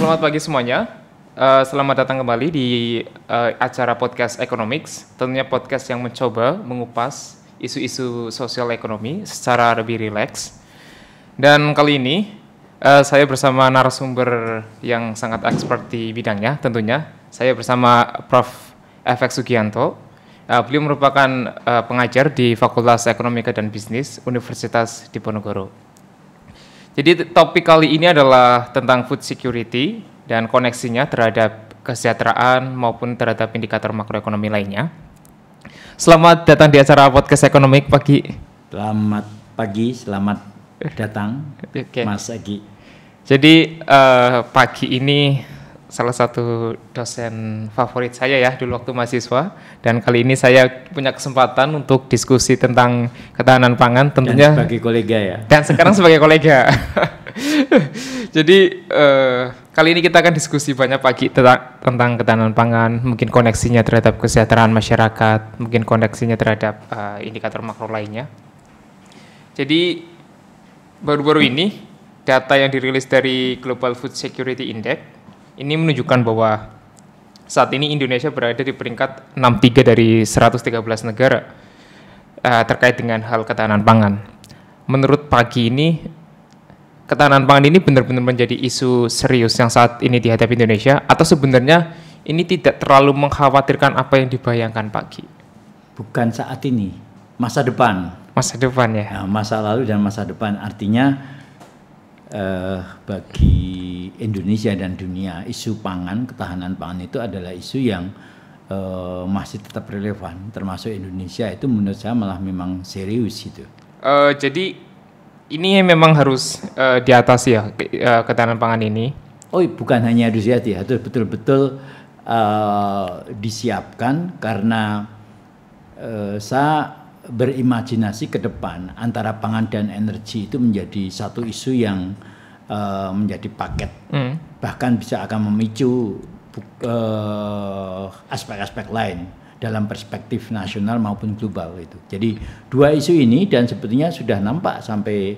selamat pagi semuanya. Selamat datang kembali di acara podcast Economics. Tentunya podcast yang mencoba mengupas isu-isu sosial ekonomi secara lebih rileks. Dan kali ini saya bersama narasumber yang sangat expert di bidangnya. Tentunya saya bersama Prof. FX Sugianto. Beliau merupakan pengajar di Fakultas Ekonomika dan Bisnis Universitas Diponegoro. Jadi topik kali ini adalah tentang food security dan koneksinya terhadap kesejahteraan maupun terhadap indikator makroekonomi lainnya. Selamat datang di acara podcast Economic pagi. Selamat pagi, selamat datang, Mas Agi. Jadi pagi ini salah satu dosen favorit saya ya dulu waktu mahasiswa, dan kali ini saya punya kesempatan untuk diskusi tentang ketahanan pangan tentunya. Dan sebagai kolega ya. Dan sekarang sebagai kolega. Jadi kali ini kita akan diskusi banyak pagi tentang ketahanan pangan, mungkin koneksinya terhadap kesejahteraan masyarakat, mungkin koneksinya terhadap indikator makro lainnya. Jadi baru-baru ini data yang dirilis dari Global Food Security Index ini menunjukkan bahwa saat ini Indonesia berada di peringkat 63 dari 113 negara terkait dengan hal ketahanan pangan. Menurut pagi ini, ketahanan pangan ini benar-benar menjadi isu serius yang saat ini dihadapi Indonesia, atau sebenarnya ini tidak terlalu mengkhawatirkan apa yang dibayangkan pagi? Bukan saat ini, masa depan. Masa depan ya? Nah, masa lalu dan masa depan, artinya bagi Indonesia dan dunia, isu pangan, ketahanan pangan itu adalah isu yang masih tetap relevan, termasuk Indonesia. Itu menurut saya malah memang serius gitu. Jadi ini memang harus diatasi ya ketahanan pangan ini. Oh, bukan hanya harus diatasi, harus betul-betul disiapkan, karena saya berimajinasi ke depan antara pangan dan energi itu menjadi satu isu yang menjadi paket, bahkan bisa akan memicu aspek-aspek lain dalam perspektif nasional maupun global itu. Jadi dua isu ini, dan sebetulnya sudah nampak sampai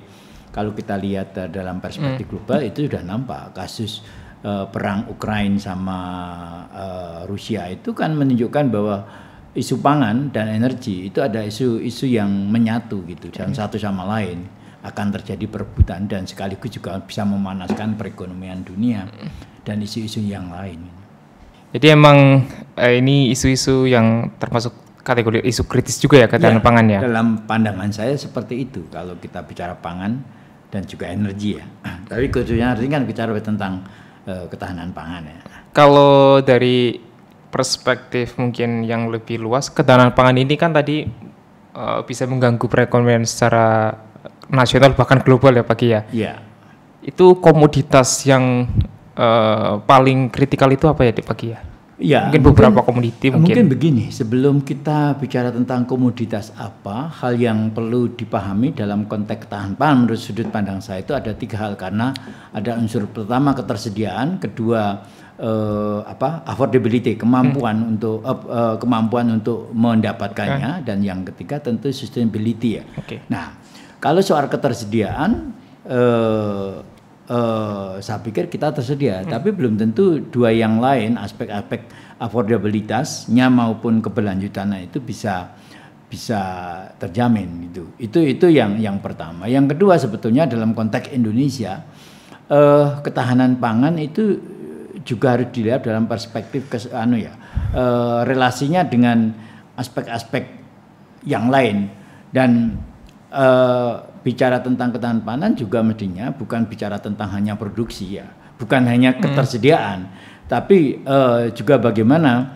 kalau kita lihat dalam perspektif global itu sudah nampak kasus perang Ukraina sama Rusia itu kan menunjukkan bahwa isu pangan dan energi itu ada isu-isu yang menyatu gitu, dan satu sama lain akan terjadi perebutan, dan sekaligus juga bisa memanaskan perekonomian dunia dan isu-isu yang lain. Jadi emang ini isu-isu yang termasuk kategori isu kritis juga ya ketahanan pangan ya? Dalam pandangan saya seperti itu kalau kita bicara pangan dan juga energi ya. Tapi khususnya kan bicara tentang ketahanan pangan ya. Kalau dari perspektif mungkin yang lebih luas, ketahanan pangan ini kan tadi bisa mengganggu perekonomian secara nasional bahkan global ya Pak ya? Iya. Itu komoditas yang paling kritikal itu apa ya Pak ya? Ya, mungkin beberapa komoditi mungkin. Mungkin begini, sebelum kita bicara tentang komoditas apa, hal yang perlu dipahami dalam konteks ketahanan pangan menurut sudut pandang saya itu ada tiga hal, karena ada unsur pertama ketersediaan, kedua affordability, kemampuan untuk mendapatkannya, dan yang ketiga tentu sustainability ya. Okay. Nah, kalau soal ketersediaan saya pikir kita tersedia, tapi belum tentu dua yang lain, aspek-aspek affordabilitasnya maupun keberlanjutannya itu bisa terjamin gitu. Itu yang pertama. Yang kedua, sebetulnya dalam konteks Indonesia ketahanan pangan itu juga harus dilihat dalam perspektif relasinya dengan aspek-aspek yang lain, dan bicara tentang ketahanan pangan juga mestinya bukan bicara tentang hanya produksi ya, bukan hanya ketersediaan, tapi juga bagaimana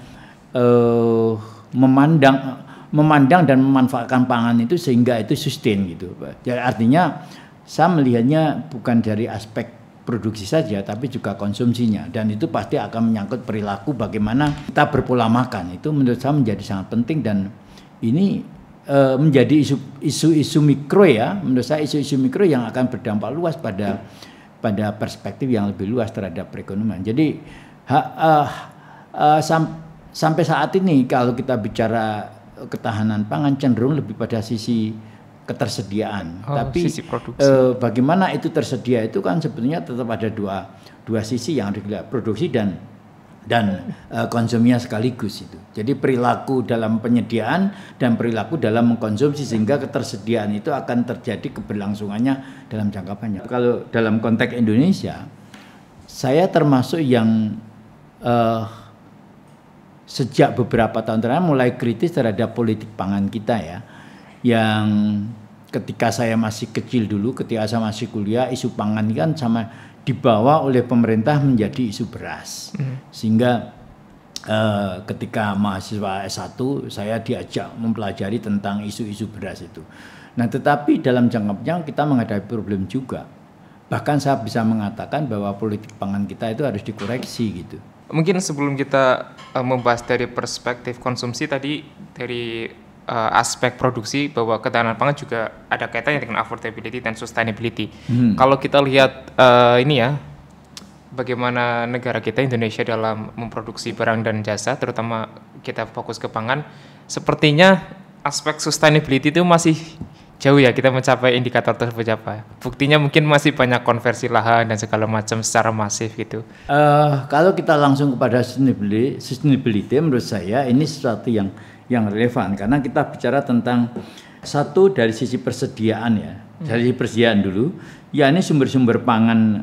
memandang dan memanfaatkan pangan itu sehingga itu sustain gitu. Jadi artinya saya melihatnya bukan dari aspek produksi saja, tapi juga konsumsinya, dan itu pasti akan menyangkut perilaku bagaimana kita berpola makan. Itu menurut saya menjadi sangat penting, dan ini menjadi isu-isu mikro ya, menurut saya isu-isu mikro yang akan berdampak luas pada perspektif yang lebih luas terhadap perekonomian. Jadi sampai saat ini kalau kita bicara ketahanan pangan cenderung lebih pada sisi ketersediaan, tapi sisi produksi. Bagaimana itu tersedia itu kan sebetulnya tetap ada dua dua sisi yang harus dilihat, produksi dan konsumnya sekaligus itu. Jadi perilaku dalam penyediaan dan perilaku dalam mengkonsumsi sehingga ketersediaan itu akan terjadi keberlangsungannya dalam jangka panjang. Kalau dalam konteks Indonesia, saya termasuk yang sejak beberapa tahun terakhir mulai kritis terhadap politik pangan kita ya. Yang ketika saya masih kecil dulu, ketika saya masih kuliah, isu pangan ini kan sama dibawa oleh pemerintah menjadi isu beras. Sehingga ketika mahasiswa S1 saya diajak mempelajari tentang isu-isu beras itu. Nah, tetapi dalam jangka panjang kita menghadapi problem juga. Bahkan saya bisa mengatakan bahwa politik pangan kita itu harus dikoreksi gitu. Mungkin sebelum kita membahas dari perspektif konsumsi tadi, dari aspek produksi, bahwa ketahanan pangan juga ada kaitannya dengan affordability dan sustainability. Kalau kita lihat ini ya, bagaimana negara kita Indonesia dalam memproduksi barang dan jasa, terutama kita fokus ke pangan, sepertinya aspek sustainability itu masih jauh ya kita mencapai indikator tersebut apa. Buktinya mungkin masih banyak konversi lahan dan segala macam secara masif gitu. Kalau kita langsung kepada sustainability, menurut saya ini sesuatu yang relevan karena kita bicara tentang satu dari sisi persediaan ya, dari sisi persediaan dulu, ya ini sumber-sumber pangan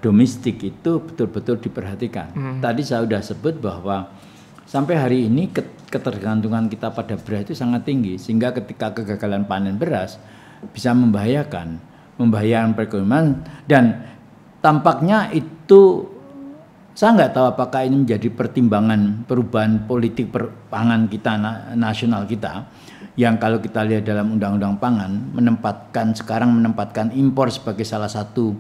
domestik itu betul-betul diperhatikan. Tadi saya sudah sebut bahwa sampai hari ini ketergantungan kita pada beras itu sangat tinggi sehingga ketika kegagalan panen beras bisa membahayakan perekonomian dan tampaknya itu saya nggak tahu apakah ini menjadi pertimbangan perubahan politik pangan kita nasional kita yang kalau kita lihat dalam undang-undang pangan menempatkan impor sebagai salah satu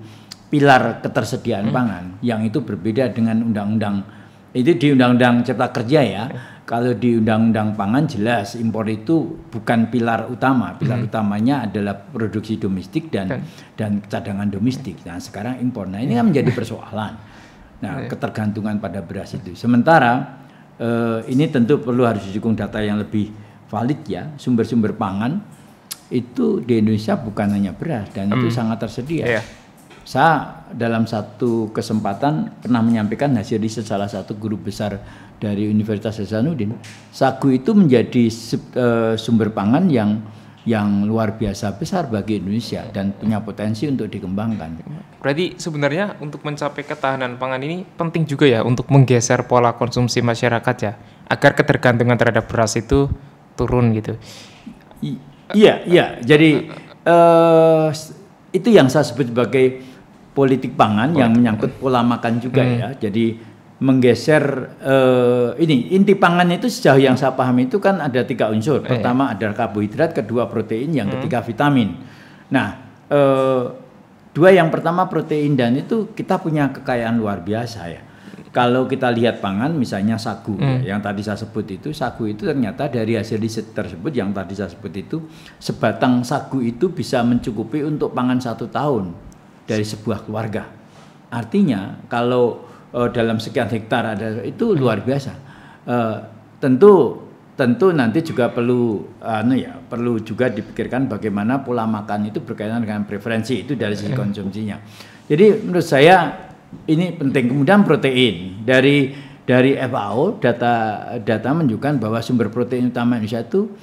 pilar ketersediaan pangan yang itu berbeda dengan undang-undang itu di undang-undang Cipta Kerja ya. Kalau di undang-undang pangan jelas impor itu bukan pilar utama. Pilar utamanya adalah produksi domestik dan cadangan domestik. Nah, sekarang impor. Nah, ini kan menjadi persoalan. Nah, ketergantungan pada beras itu. Sementara ini tentu perlu harus didukung data yang lebih valid ya. Sumber-sumber pangan itu di Indonesia bukan hanya beras dan itu sangat tersedia. Saya dalam satu kesempatan pernah menyampaikan hasil riset salah satu guru besar dari Universitas Hasanuddin. Sagu itu menjadi sumber pangan yang luar biasa besar bagi Indonesia dan punya potensi untuk dikembangkan. Berarti sebenarnya untuk mencapai ketahanan pangan ini penting juga ya untuk menggeser pola konsumsi masyarakat ya, agar ketergantungan terhadap beras itu turun gitu. Iya. Jadi itu yang saya sebut sebagai politik pangan yang menyangkut pola makan juga ya. Jadi menggeser ini inti pangan itu sejauh yang saya pahami itu kan ada 3 unsur. Pertama adalah karbohidrat, kedua protein, yang ketiga vitamin. Nah, 2 yang pertama protein dan itu kita punya kekayaan luar biasa ya. Kalau kita lihat pangan misalnya sagu ya, yang tadi saya sebut itu sagu itu ternyata dari hasil riset tersebut yang tadi saya sebut itu sebatang sagu itu bisa mencukupi untuk pangan 1 tahun dari sebuah keluarga. Artinya kalau dalam sekian hektar ada itu luar biasa. Tentu nanti juga perlu juga dipikirkan bagaimana pola makan itu berkaitan dengan preferensi itu dari sisi konsumsinya. Jadi menurut saya ini penting. Kemudian protein dari FAO data menunjukkan bahwa sumber protein utama Indonesia itu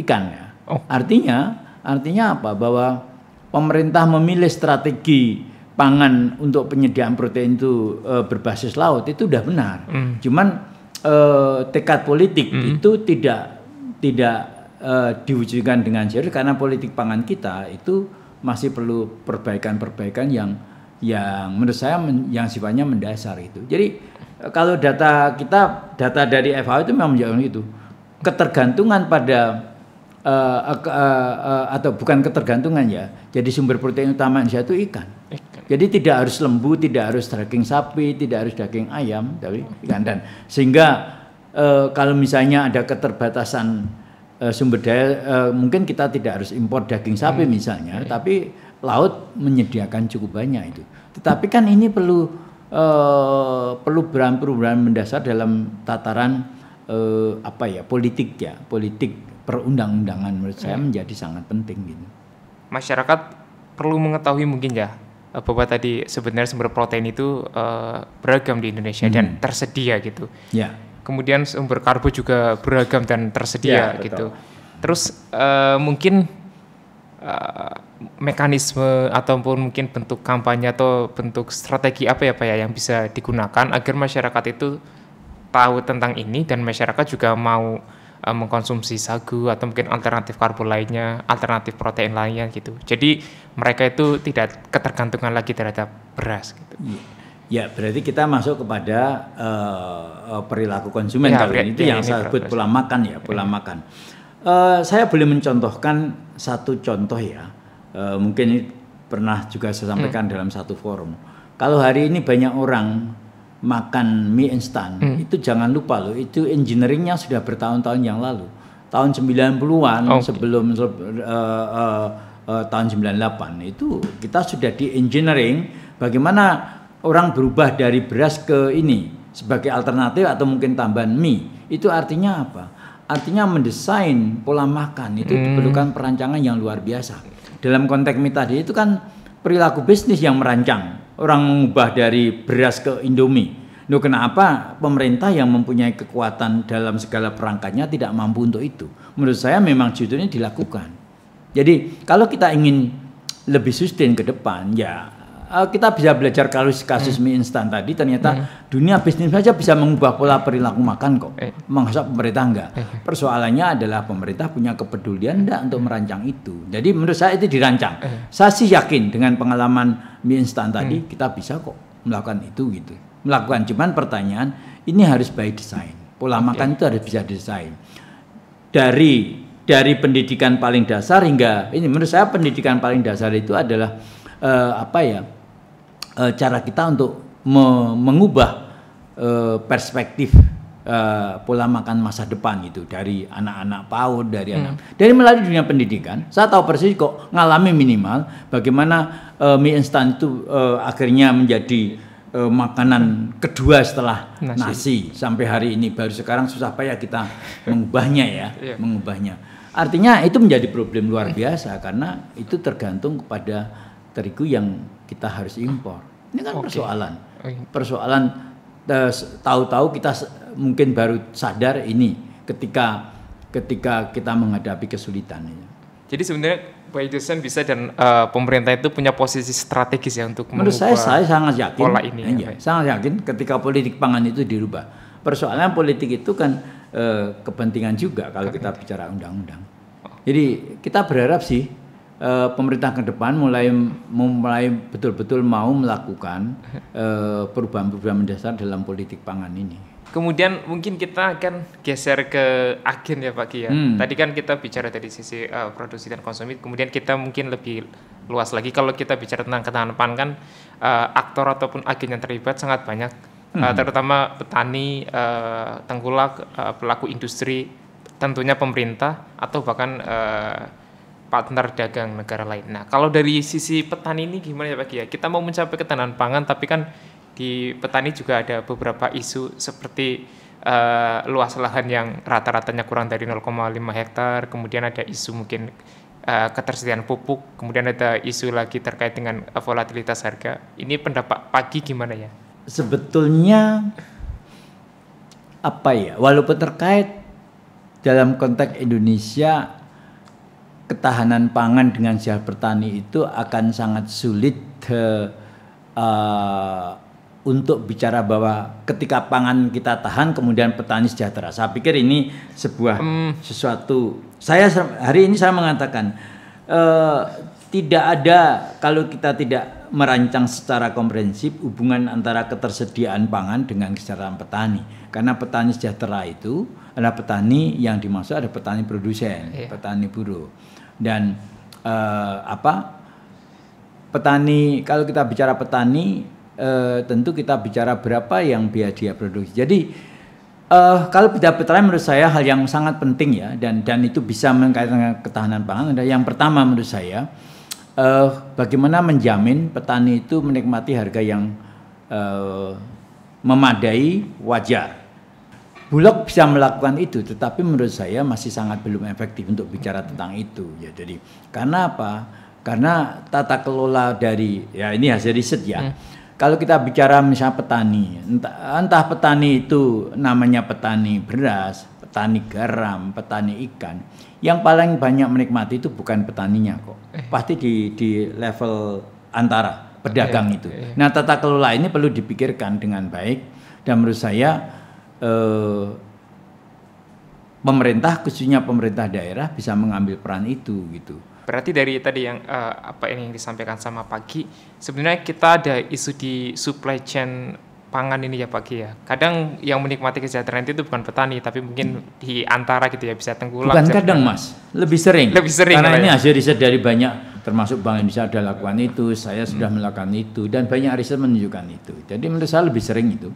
ikan ya. Artinya apa? Bahwa pemerintah memilih strategi pangan untuk penyediaan protein itu berbasis laut itu udah benar. Cuman tekad politik itu tidak diwujudkan dengan serius karena politik pangan kita itu masih perlu perbaikan yang menurut saya yang sifatnya mendasar itu. Jadi kalau data dari FAO itu memang menunjukkan itu ketergantungan pada atau bukan ketergantungan ya. Jadi sumber protein utama Indonesia itu ikan. Jadi tidak harus lembu, tidak harus daging sapi, tidak harus daging ayam, tapi ikan. Dan sehingga kalau misalnya ada keterbatasan sumber daya, mungkin kita tidak harus impor daging sapi misalnya, tapi laut menyediakan cukup banyak itu. Tetapi kan ini perlu perubahan mendasar dalam tataran politik perundang-undangan menurut saya menjadi sangat penting gitu. Masyarakat perlu mengetahui mungkin ya bahwa tadi sebenarnya sumber protein itu beragam di Indonesia dan tersedia gitu. Ya. Kemudian sumber karbo juga beragam dan tersedia Ya, gitu. Terus mungkin mekanisme ataupun mungkin bentuk kampanye atau bentuk strategi apa ya Pak ya yang bisa digunakan agar masyarakat itu tahu tentang ini dan masyarakat juga mau mengkonsumsi sagu atau mungkin alternatif karbo lainnya, alternatif protein lainnya gitu. Jadi mereka itu tidak ketergantungan lagi terhadap beras gitu. Ya, berarti kita masuk kepada perilaku konsumen kalau ini itu yang saya sebut pola makan ya, pola makan. Saya boleh mencontohkan satu contoh ya, mungkin ini pernah juga saya sampaikan dalam satu forum. Kalau hari ini banyak orang makan mie instan, itu jangan lupa loh, itu engineeringnya sudah bertahun-tahun yang lalu. Tahun 90-an sebelum tahun 98 itu kita sudah di engineering bagaimana orang berubah dari beras ke ini sebagai alternatif atau mungkin tambahan mie. Itu artinya apa? Artinya mendesain pola makan itu diperlukan perancangan yang luar biasa. Dalam konteks mie tadi itu kan perilaku bisnis yang merancang. Orang mengubah dari beras ke Indomie. Loh, kenapa pemerintah yang mempunyai kekuatan dalam segala perangkatnya tidak mampu untuk itu? Menurut saya memang judulnya dilakukan. Jadi kalau kita ingin lebih sustain ke depan ya kita bisa belajar kasus mie instan tadi, ternyata dunia bisnis saja bisa mengubah pola perilaku makan kok. Masa pemerintah enggak? Persoalannya adalah pemerintah punya kepedulian enggak untuk merancang itu. Jadi menurut saya itu dirancang. Saya sih yakin dengan pengalaman mie instan tadi kita bisa kok melakukan itu gitu. Melakukan, cuman pertanyaan ini harus by design. Pola makan itu harus bisa desain. Dari pendidikan paling dasar hingga ini menurut saya pendidikan paling dasar itu adalah cara kita untuk mengubah perspektif pola makan masa depan itu dari anak-anak PAUD, dari melalui dunia pendidikan. Saya tahu persis kok ngalami minimal bagaimana mie instan itu akhirnya menjadi makanan kedua setelah nasi sampai hari ini. Baru sekarang susah payah kita mengubahnya ya, mengubahnya. Artinya itu menjadi problem luar biasa karena itu tergantung kepada terigu yang kita harus impor. Ini kan persoalan tahu-tahu kita mungkin baru sadar ini ketika kita menghadapi kesulitan ini. Jadi sebenarnya by design bisa dan pemerintah itu punya posisi strategis ya untuk menurut saya sangat yakin pola ini. Sangat yakin ketika politik pangan itu dirubah. Persoalan politik itu kan kepentingan juga kalau kita bicara undang-undang. Jadi kita berharap sih pemerintah ke depan mulai betul-betul mau melakukan perubahan-perubahan mendasar dalam politik pangan ini. Kemudian mungkin kita akan geser ke agen ya Pak Ki ya. Tadi kan kita bicara dari sisi produksi dan konsumsi, kemudian kita mungkin lebih luas lagi kalau kita bicara tentang ketahanan pangan kan aktor ataupun agen yang terlibat sangat banyak, terutama petani, tengkulak, pelaku industri, tentunya pemerintah atau bahkan partner dagang negara lain. Nah, kalau dari sisi petani ini gimana ya Pak Ki ya? Kita mau mencapai ketahanan pangan tapi kan di petani juga ada beberapa isu seperti luas lahan yang rata-ratanya kurang dari 0,5 hektar, kemudian ada isu mungkin ketersediaan pupuk, kemudian ada isu lagi terkait dengan volatilitas harga. Ini pendapat Pak Ki gimana ya? Sebetulnya walaupun terkait dalam konteks Indonesia ketahanan pangan dengan sejarah petani itu akan sangat sulit untuk bicara bahwa ketika pangan kita tahan kemudian petani sejahtera. Saya pikir ini sebuah sesuatu. Hari ini saya mengatakan tidak ada kalau kita tidak merancang secara komprehensif hubungan antara ketersediaan pangan dengan kesejahteraan petani. Karena petani sejahtera itu adalah petani yang dimaksud ada petani produsen, petani buruh. Dan petani, kalau kita bicara petani tentu kita bicara berapa yang biaya dia produksi. Jadi kalau bicara petani menurut saya hal yang sangat penting ya, dan itu bisa mengkaitkan dengan ketahanan pangan. Yang pertama menurut saya bagaimana menjamin petani itu menikmati harga yang memadai, wajar. Bulog bisa melakukan itu, tetapi menurut saya masih sangat belum efektif untuk bicara tentang itu. Ya, jadi karena apa? Karena tata kelola dari, ya ini hasil riset ya. Kalau kita bicara misalnya petani, entah petani itu namanya petani beras, petani garam, petani ikan, yang paling banyak menikmati itu bukan petaninya kok. Pasti di level antara pedagang itu. Nah, tata kelola ini perlu dipikirkan dengan baik, dan menurut saya pemerintah, khususnya pemerintah daerah, bisa mengambil peran itu gitu. Berarti dari tadi yang apa ini yang disampaikan sama Pak Ki, sebenarnya kita ada isu di supply chain pangan ini ya Pak Ki ya. Kadang yang menikmati kesejahteraan itu bukan petani, tapi mungkin di antara gitu ya, bisa tengkulak. Bukan kadang Mas, lebih sering. Karena ini hasil riset dari banyak, termasuk Bank Indonesia sudah lakukan itu, saya sudah melakukan itu, dan banyak riset menunjukkan itu. Jadi menurut saya lebih sering itu.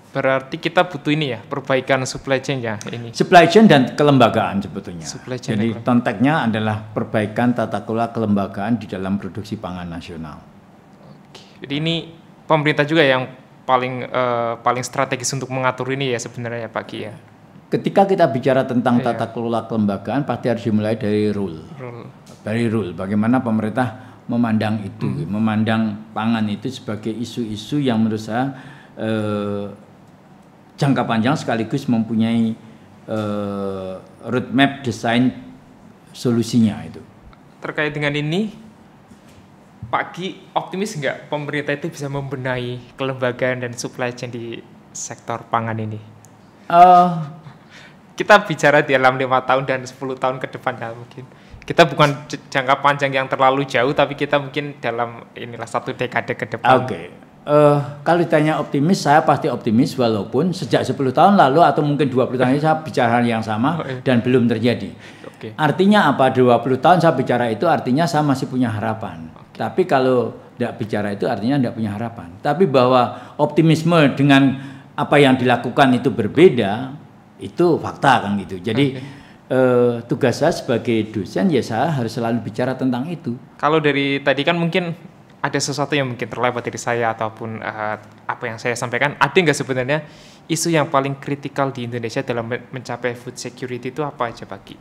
Berarti kita butuh ini ya, perbaikan supply chain ya ini. Supply chain dan kelembagaan sebetulnya. Jadi konteksnya adalah perbaikan tata kelola kelembagaan di dalam produksi pangan nasional. Oke. Jadi ini pemerintah juga yang paling strategis untuk mengatur ini ya sebenarnya ya Pak Ki ya. Ketika kita bicara tentang tata kelola kelembagaan, pasti harus dimulai dari rule. Dari rule, bagaimana pemerintah memandang itu, memandang pangan itu sebagai isu-isu yang menurut saya jangka panjang sekaligus mempunyai roadmap desain solusinya itu. Terkait dengan ini, Pak Ki optimis nggak pemerintah itu bisa membenahi kelembagaan dan supply chain di sektor pangan ini? Kita bicara di dalam 5 tahun dan 10 tahun ke depan ya mungkin. Kita bukan jangka panjang yang terlalu jauh, tapi kita mungkin dalam inilah 1 dekade ke depan. Oke. Kalau ditanya optimis, saya pasti optimis walaupun sejak 10 tahun lalu atau mungkin 20 tahun ini saya bicara yang sama dan belum terjadi. Artinya apa? 20 tahun saya bicara itu artinya saya masih punya harapan. Tapi kalau tidak bicara itu artinya tidak punya harapan. Tapi bahwa optimisme dengan apa yang dilakukan itu berbeda, itu fakta kan gitu. Jadi tugas saya sebagai dosen ya saya harus selalu bicara tentang itu. Kalau dari tadi kan mungkin ada sesuatu yang mungkin terlewat dari saya ataupun apa yang saya sampaikan, ada nggak sebenarnya isu yang paling kritikal di Indonesia dalam mencapai food security itu apa aja Pak Ki?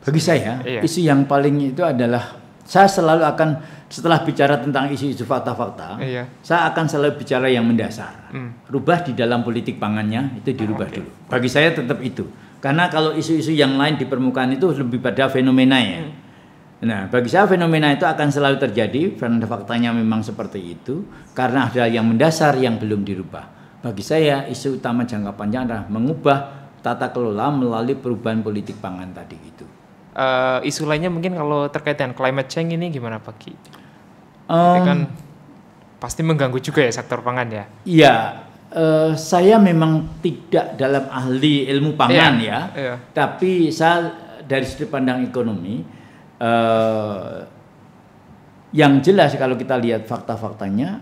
Bagi saya, isu yang paling itu adalah saya selalu akan setelah bicara tentang isu-isu fakta-fakta, saya akan selalu bicara yang mendasar. Rubah di dalam politik pangannya itu dirubah dulu. Bagi saya tetap itu. Karena kalau isu-isu yang lain di permukaan itu lebih pada fenomena ya. Nah, bagi saya fenomena itu akan selalu terjadi, karena faktanya memang seperti itu, karena ada yang mendasar yang belum dirubah. Bagi saya, isu utama jangka panjang adalah mengubah tata kelola melalui perubahan politik pangan tadi itu. Isu lainnya mungkin kalau terkait dengan climate change ini gimana Pak Ki? Kan pasti mengganggu juga ya sektor pangan ya? Iya, saya memang tidak dalam ahli ilmu pangan tapi saya dari sudut pandang ekonomi, yang jelas kalau kita lihat fakta-faktanya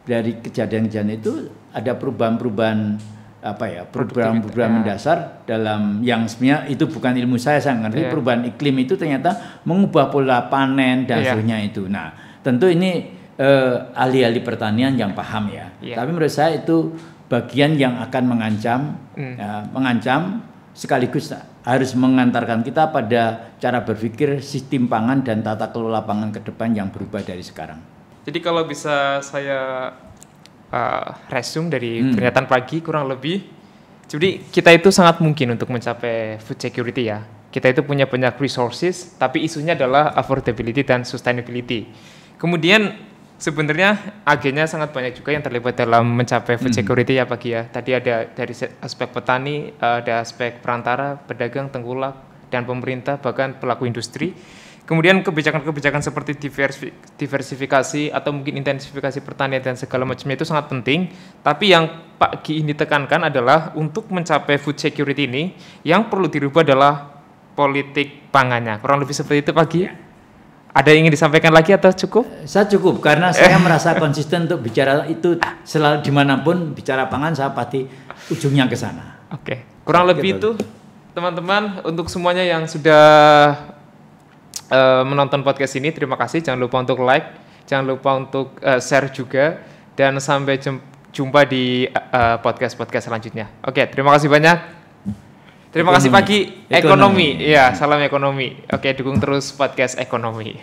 dari kejadian-kejadian itu ada perubahan-perubahan perubahan mendasar dalam yang sebenarnya itu bukan ilmu saya ngerti. Perubahan iklim itu ternyata mengubah pola panen dan seterusnya itu. Nah, tentu ini ahli-ahli pertanian yang paham ya. Tapi menurut saya itu bagian yang akan mengancam sekaligus harus mengantarkan kita pada cara berpikir sistem pangan dan tata kelola pangan ke depan yang berubah dari sekarang. Jadi kalau bisa saya resume dari pernyataan pagi kurang lebih, jadi kita itu sangat mungkin untuk mencapai food security ya. Kita itu punya banyak resources, tapi isunya adalah affordability dan sustainability. Kemudian sebenarnya agennya sangat banyak juga yang terlibat dalam mencapai food security ya Pak Ki ya. Tadi ada dari aspek petani, ada aspek perantara, pedagang, tengkulak, dan pemerintah, bahkan pelaku industri. Kemudian kebijakan-kebijakan seperti diversifikasi atau mungkin intensifikasi pertanian dan segala macamnya itu sangat penting. Tapi yang Pak Ki ini tekankan adalah untuk mencapai food security ini, yang perlu dirubah adalah politik pangannya. Kurang lebih seperti itu Pak Ki. Ada yang ingin disampaikan lagi atau cukup? Saya cukup karena saya merasa konsisten untuk bicara itu selalu dimanapun bicara pangan saya pasti ujungnya ke sana. Oke, kurang lebih itu teman-teman untuk semuanya yang sudah menonton podcast ini, terima kasih. Jangan lupa untuk like, jangan lupa untuk share juga, dan sampai jumpa di podcast-podcast selanjutnya. Oke, terima kasih banyak. Terima kasih Pak Ki. Ekonomi. Iya, salam ekonomi. Oke, dukung terus podcast ekonomi.